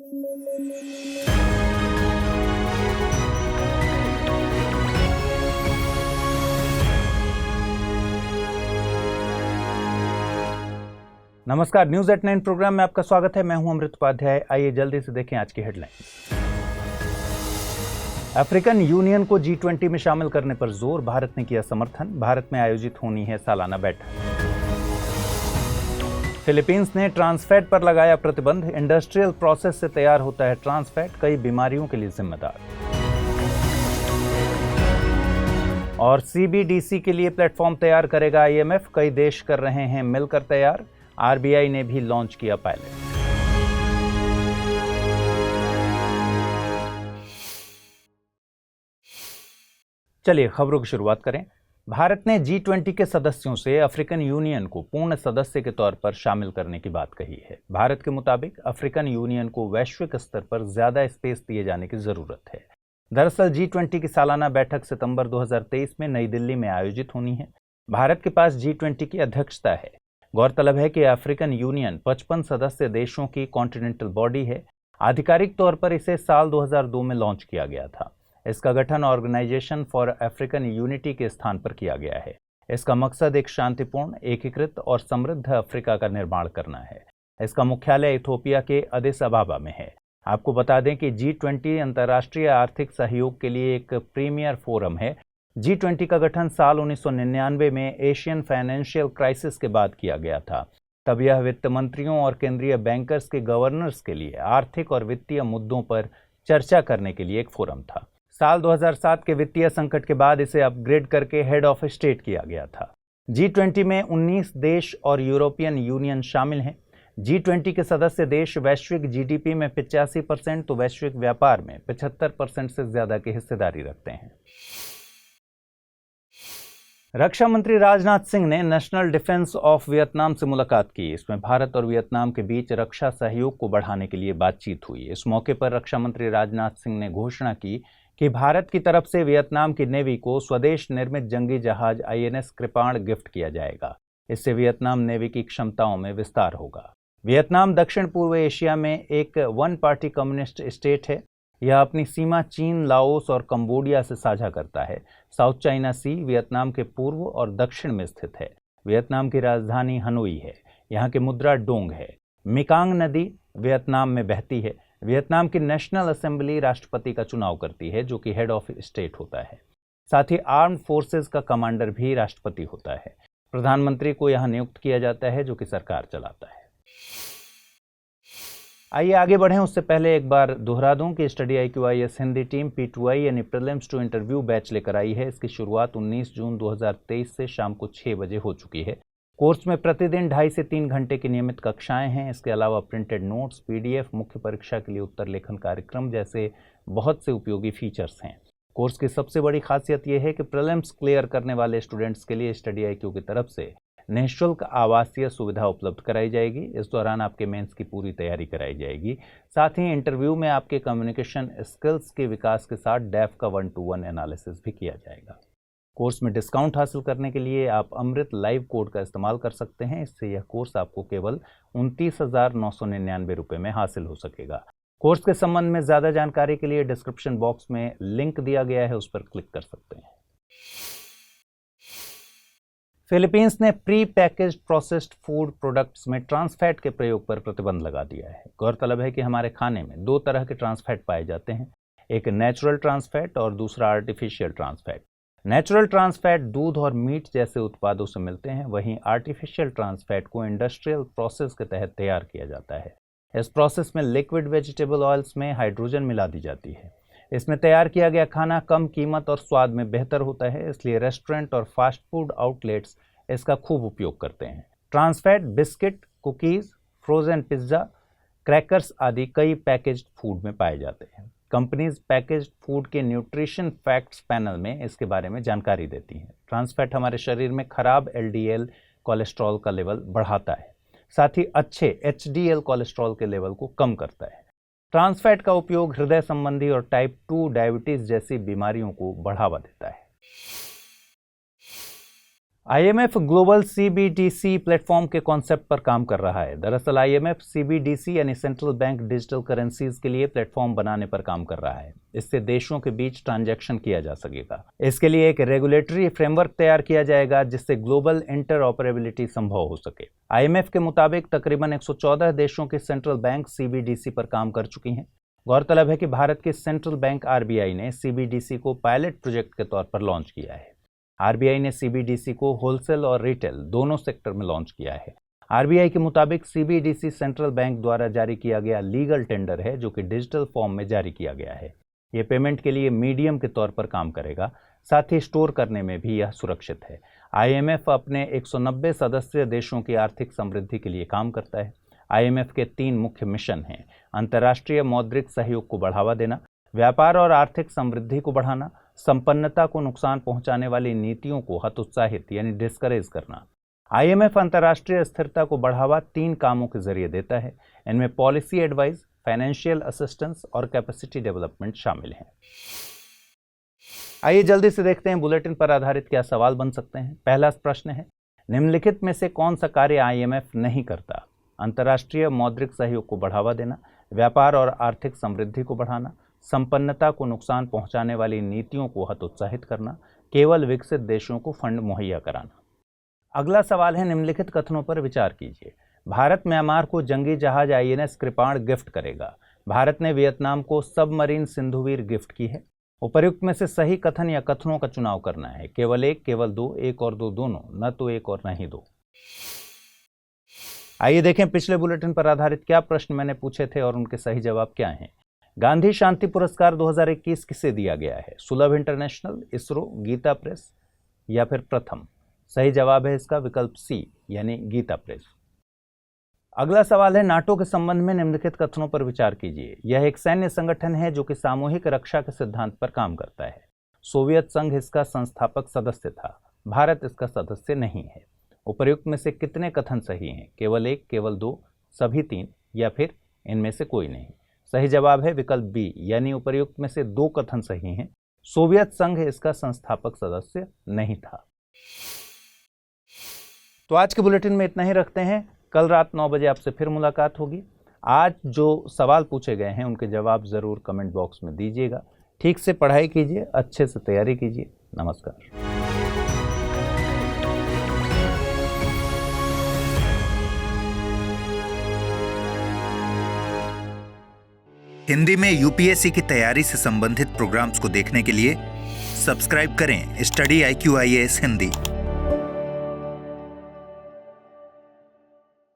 नमस्कार, news at 9 programme में आपका स्वागत है। मैं हूं अमृत उपाध्याय। आइए जल्दी से देखें आज की हेडलाइंस। अफ्रीकन यूनियन को G20 में शामिल करने पर जोर, भारत ने किया समर्थन। भारत में आयोजित होनी है सालाना बैठक। फिलीपींस ने ट्रांसफैट पर लगाया प्रतिबंध। इंडस्ट्रियल प्रोसेस से तैयार होता है ट्रांसफैट, कई बीमारियों के लिए जिम्मेदार। और CBDC के लिए प्लेटफॉर्म तैयार करेगा IMF, कई देश कर रहे हैं मिलकर तैयार। RBI ने भी लॉन्च किया पायलट। चलिए खबरों की शुरुआत करें। भारत ने G20 के सदस्यों से अफ्रीकन यूनियन को पूर्ण सदस्य के तौर पर शामिल करने की बात कही है। भारत के मुताबिक अफ्रीकन यूनियन को वैश्विक स्तर पर ज्यादा स्पेस दिए जाने की जरूरत है। दरअसल G20 की सालाना बैठक सितंबर 2023 में नई दिल्ली में आयोजित होनी है। भारत के पास G20 की अध्यक्षता है। गौरतलब है कि अफ्रीकन यूनियन 55 सदस्य देशों की कॉन्टिनेंटल बॉडी है। आधिकारिक तौर पर इसे साल 2002 में लॉन्च किया गया था। इसका गठन ऑर्गेनाइजेशन फॉर अफ्रीकन यूनिटी के स्थान पर किया गया है। इसका मकसद एक शांतिपूर्ण, एकीकृत और समृद्ध अफ्रीका का निर्माण करना है। इसका मुख्यालय इथोपिया के अदिस अबाबा में है। आपको बता दें कि G20 अंतर्राष्ट्रीय आर्थिक सहयोग के लिए एक प्रीमियर फोरम है। G20 का गठन साल 1999 में एशियन फाइनेंशियल क्राइसिस के बाद किया गया था। तब यह वित्त मंत्रियों और केंद्रीय बैंकर्स के गवर्नर्स के लिए आर्थिक और वित्तीय मुद्दों पर चर्चा करने के लिए एक फोरम था। साल 2007 के वित्तीय संकट के बाद इसे अपग्रेड करके हेड ऑफ स्टेट किया गया था। G20 में 19 देश और यूरोपियन यूनियन शामिल हैं। G20 के सदस्य देश वैश्विक GDP में 85% तो वैश्विक व्यापार में 75% से ज्यादा की हिस्सेदारी रखते हैं। रक्षा मंत्री राजनाथ सिंह ने नेशनल डिफेंस ऑफ वियतनाम से मुलाकात की। इसमें भारत और वियतनाम के बीच रक्षा सहयोग को बढ़ाने के लिए बातचीत हुई। इस मौके पर रक्षा मंत्री राजनाथ सिंह ने घोषणा की कि भारत की तरफ से वियतनाम की नेवी को स्वदेश निर्मित जंगी जहाज INS कृपाण गिफ्ट किया जाएगा। इससे वियतनाम नेवी की क्षमताओं में विस्तार होगा। वियतनाम दक्षिण पूर्व एशिया में एक वन पार्टी कम्युनिस्ट स्टेट है। यह अपनी सीमा चीन, लाओस और कंबोडिया से साझा करता है। साउथ चाइना सी वियतनाम के पूर्व और दक्षिण में स्थित है। वियतनाम की राजधानी हनोई है। यहाँ की मुद्रा डोंग है। मिकांग नदी वियतनाम में बहती है। वियतनाम की नेशनल असेंबली राष्ट्रपति का चुनाव करती है, जो कि हेड ऑफ स्टेट होता है। साथ ही आर्म्ड फोर्सेज का कमांडर भी राष्ट्रपति होता है। प्रधानमंत्री को यहाँ नियुक्त किया जाता है, जो कि सरकार चलाता है। आइए आगे बढ़ें, उससे पहले एक बार दोहरा दूं कि study IQIS Hindi team P2I यानी प्रीलिम्स टू इंटरव्यू बैच लेकर आई है। इसकी शुरुआत 19 जून 2023 से शाम को 6 बजे हो चुकी है। कोर्स में प्रतिदिन 2.5 से 3 घंटे की नियमित कक्षाएं हैं। इसके अलावा प्रिंटेड नोट्स, PDF, मुख्य परीक्षा के लिए उत्तर लेखन कार्यक्रम जैसे बहुत से उपयोगी फीचर्स हैं। कोर्स की सबसे बड़ी खासियत यह है कि प्रीलिम्स क्लियर करने वाले स्टूडेंट्स के लिए स्टडी IQ की तरफ से निःशुल्क आवासीय सुविधा उपलब्ध कराई जाएगी। इस दौरान आपके मेंस की पूरी तैयारी कराई जाएगी। साथ ही इंटरव्यू में आपके कम्युनिकेशन स्किल्स के विकास के साथ डेफ का 1-to-1 एनालिसिस भी किया जाएगा। कोर्स में डिस्काउंट हासिल करने के लिए आप अमृत लाइव कोड का इस्तेमाल कर सकते हैं। इससे यह कोर्स आपको केवल 29,999 रुपये में हासिल हो सकेगा। कोर्स के संबंध में ज़्यादा जानकारी के लिए डिस्क्रिप्शन बॉक्स में लिंक दिया गया है, उस पर क्लिक कर सकते हैं। फिलीपींस ने pre packaged processed food products में ट्रांसफैट के प्रयोग पर प्रतिबंध लगा दिया है। गौरतलब है कि हमारे खाने में 2 तरह के ट्रांसफैट पाए जाते हैं, एक नेचुरल ट्रांसफैट और दूसरा आर्टिफिशियल ट्रांसफैट। नेचुरल ट्रांसफैट दूध और मीट जैसे उत्पादों से मिलते हैं, वहीं आर्टिफिशियल ट्रांसफैट को इंडस्ट्रियल प्रोसेस के तहत तैयार किया जाता है। इस प्रोसेस में लिक्विड वेजिटेबल ऑयल्स में हाइड्रोजन मिला दी जाती है। इसमें तैयार किया गया खाना कम कीमत और स्वाद में बेहतर होता है, इसलिए रेस्टोरेंट और फास्ट फूड आउटलेट्स इसका खूब उपयोग करते हैं। Trans fat biscuit, cookies, frozen pizza, crackers आदि कई पैकेज्ड फूड में पाए जाते हैं। कंपनीज पैकेज्ड फूड के न्यूट्रिशन फैक्ट्स पैनल में इसके बारे में जानकारी देती हैं। ट्रांसफैट हमारे शरीर में खराब LDL कोलेस्ट्रॉल का लेवल बढ़ाता है, साथ ही अच्छे HDL कोलेस्ट्रॉल के लेवल को कम करता है। ट्रांसफैट का उपयोग हृदय संबंधी और टाइप 2 डायबिटीज जैसी बीमारियों को बढ़ावा देता है। आईएमएफ ग्लोबल सीबीडीसी प्लेटफॉर्म के कॉन्सेप्ट पर काम कर रहा है। दरअसल आईएमएफ सीबीडीसी यानी सेंट्रल बैंक डिजिटल करेंसीज के लिए प्लेटफॉर्म बनाने पर काम कर रहा है। इससे देशों के बीच ट्रांजैक्शन किया जा सकेगा। इसके लिए एक रेगुलेटरी फ्रेमवर्क तैयार किया जाएगा जिससे ग्लोबल इंटरऑपरेबिलिटी संभव हो सके। आईएमएफ के मुताबिक तकरीबन 114 देशों के सेंट्रल बैंक सीबीडीसी पर काम कर चुकी हैं। गौरतलब है कि भारत के सेंट्रल बैंक आरबीआई ने सीबीडीसी को पायलट प्रोजेक्ट के तौर पर लॉन्च किया है। आरबीआई ने सीबीडीसी को होलसेल और रिटेल दोनों सेक्टर में लॉन्च किया है। आरबीआई के मुताबिक सीबीडीसी सेंट्रल बैंक द्वारा जारी किया गया लीगल टेंडर है जो कि डिजिटल फॉर्म में जारी किया गया है। ये पेमेंट के लिए मीडियम के तौर पर काम करेगा, साथ ही स्टोर करने में भी यह सुरक्षित है। आईएमएफ अपने 190 सदस्य देशों की आर्थिक समृद्धि के लिए काम करता है। आईएमएफ के 3 मुख्य मिशन हैं: अंतर्राष्ट्रीय मौद्रिक सहयोग को बढ़ावा देना, व्यापार और आर्थिक समृद्धि को बढ़ाना, संपन्नता को नुकसान पहुंचाने वाली नीतियों को हतोत्साहित यानी डिस्करेज करना। आईएमएफ अंतर्राष्ट्रीय स्थिरता को बढ़ावा 3 कामों के जरिए देता है। इनमें पॉलिसी एडवाइस, फाइनेंशियल असिस्टेंस और कैपेसिटी डेवलपमेंट शामिल हैं। आइए जल्दी से देखते हैं बुलेटिन पर आधारित क्या सवाल बन सकते हैं। पहला प्रश्न है, निम्नलिखित में से कौन सा कार्य आईएमएफ नहीं करता? अंतर्राष्ट्रीय मौद्रिक सहयोग को बढ़ावा देना, व्यापार और आर्थिक समृद्धि को बढ़ाना, संपन्नता को नुकसान पहुंचाने वाली नीतियों को हतोत्साहित करना, केवल विकसित देशों को फंड मुहैया कराना। अगला सवाल है, निम्नलिखित कथनों पर विचार कीजिए। भारत म्यांमार को जंगी जहाज आईएनएस कृपाण गिफ्ट करेगा। भारत ने वियतनाम को सबमरीन सिंधुवीर गिफ्ट की है। उपर्युक्त में से सही कथन या कथनों का चुनाव करना है। केवल एक, केवल दो, एक और दो दोनों, न तो एक और न ही दो। आइए देखें पिछले बुलेटिन पर आधारित क्या प्रश्न मैंने पूछे थे और उनके सही जवाब क्या हैं। गांधी शांति पुरस्कार 2021 किसे दिया गया है? सुलभ इंटरनेशनल, इसरो, गीता प्रेस या फिर प्रथम? सही जवाब है इसका विकल्प सी यानी गीता प्रेस। अगला सवाल है, नाटो के संबंध में निम्नलिखित कथनों पर विचार कीजिए। यह एक सैन्य संगठन है जो कि सामूहिक रक्षा के सिद्धांत पर काम करता है। सोवियत संघ इसका संस्थापक सदस्य था। भारत इसका सदस्य नहीं है। उपर्युक्त में से कितने कथन सही हैं? केवल एक, केवल दो, सभी 3 या फिर इनमें से कोई नहीं? सही जवाब है विकल्प बी यानी उपर्युक्त में से 2 कथन सही हैं। सोवियत संघ इसका संस्थापक सदस्य नहीं था। तो आज के बुलेटिन में इतना ही रखते हैं। कल रात 9 बजे आपसे फिर मुलाकात होगी। आज जो सवाल पूछे गए हैं उनके जवाब जरूर कमेंट बॉक्स में दीजिएगा। ठीक से पढ़ाई कीजिए, अच्छे से तैयारी कीजिए। नमस्कार। हिंदी में यूपीएससी की तैयारी से संबंधित प्रोग्राम्स को देखने के लिए सब्सक्राइब करें स्टडी IQ IAS हिंदी।